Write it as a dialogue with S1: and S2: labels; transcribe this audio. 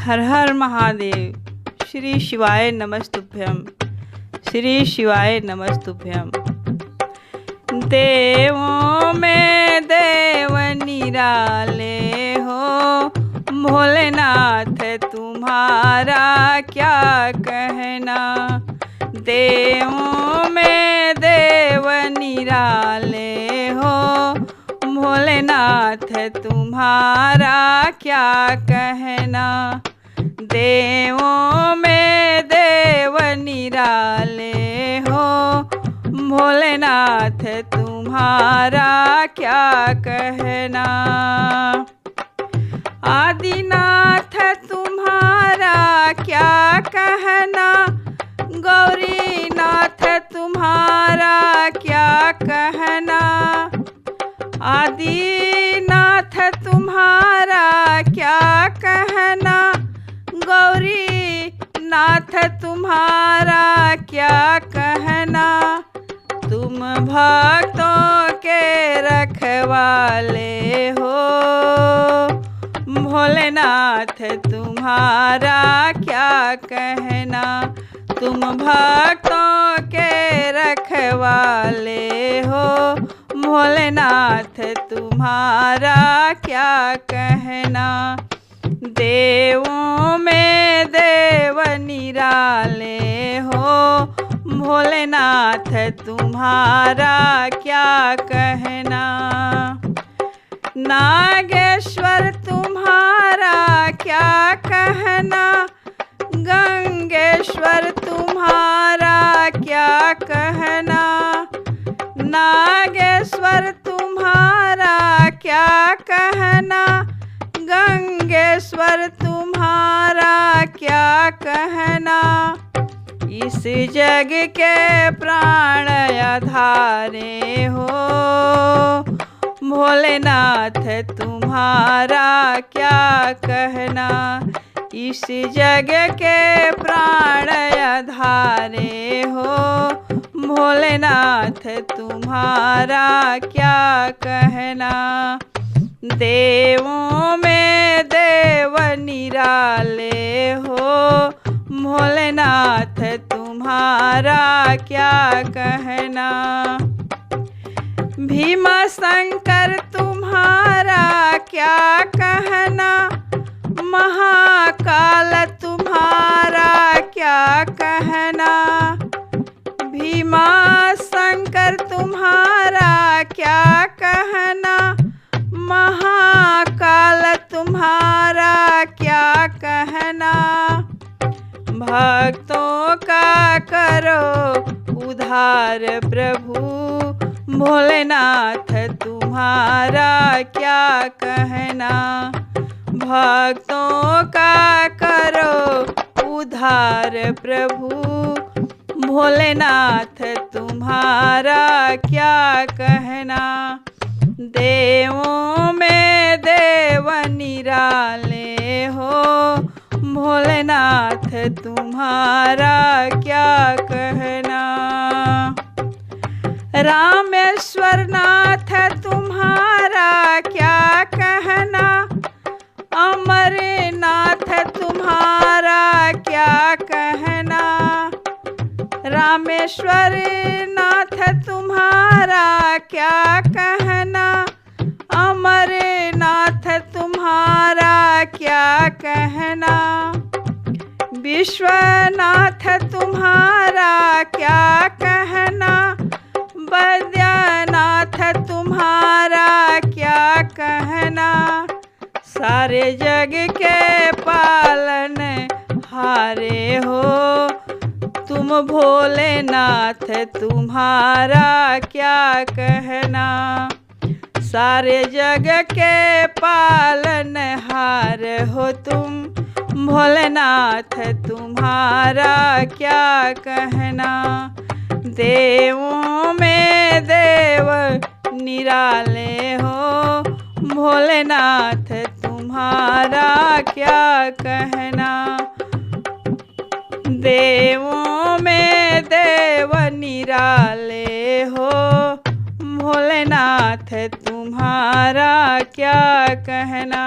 S1: हर हर महादेव। श्री शिवाय नमस्तुभ्यम। श्री शिवाय नमस्तुभ्यम। देवों में देव निराले हो, भोलेनाथ तुम्हारा क्या कहना। देवों में देव निराले हो, भोलेनाथ तुम्हारा क्या कहना। देवों में देव निराले हो, भोलेनाथ तुम्हारा क्या कहना। आदिनाथ तुम्हारा क्या कहना, गौरीनाथ तुम्हारा क्या कहना। आदिनाथ तुम्हारा क्या कहना, गौरीनाथ तुम्हारा क्या कहना। तुम भक्तों के रखवाले हो, भोलेनाथ तुम्हारा क्या कहना। तुम भक्तों के रखवाले हो, भोलेनाथ तुम्हारा क्या कहना। देवों में देव निराले हो, भोलेनाथ तुम्हारा क्या कहना। नागेश्वर तुम्हारा क्या कहना, गंगेश्वर तुम्हारा क्या कहना। नागेश्वर तुम्हारा क्या कहना, गंगेश्वर तुम्हारा क्या कहना। इस जग के प्राण आधारे हो, भोलेनाथ तुम्हारा क्या कहना। इस जग के प्राण आधारे हो, भोलेनाथ तुम्हारा क्या कहना। देवों में देव निराले हो, भोलेनाथ तुम्हारा क्या कहना। भीमा शंकर तुम्हारा क्या कहना, महाकाल तुम्हारा क्या कहना। भीमा शंकर तुम्हारा क्या कहना, महाकाल तुम्हारा क्या कहना। भक्तों का करो उद्धार प्रभु, भोलेनाथ तुम्हारा क्या कहना। भक्तों का करो उद्धार प्रभु, भोलेनाथ तुम्हारा क्या कहना। देवों में देव निराले हो, भोलेनाथ तुम्हारा क्या कहना। रामेश्वर नाथ तुम्हारा क्या कहना, अमरनाथ तुम्हारा क्या कहना। रामेश्वर नाथ तुम्हारा क्या कहना, अमरनाथ तुम्हारा क्या कहना। विश्वनाथ तुम्हारा क्या कहना, वैद्यनाथ तुम्हारा क्या कहना। सारे जग के पालन हारे हो, तुम भोलेनाथ तुम्हारा क्या कहना। सारे जग के पालन हार हो तुम, भोलेनाथ तुम्हारा क्या कहना। देवों में देव निराले हो, भोलेनाथ तुम्हारा क्या कहना। देवों में देव निराले हो, भोलेनाथ तुम्हारा क्या कहना।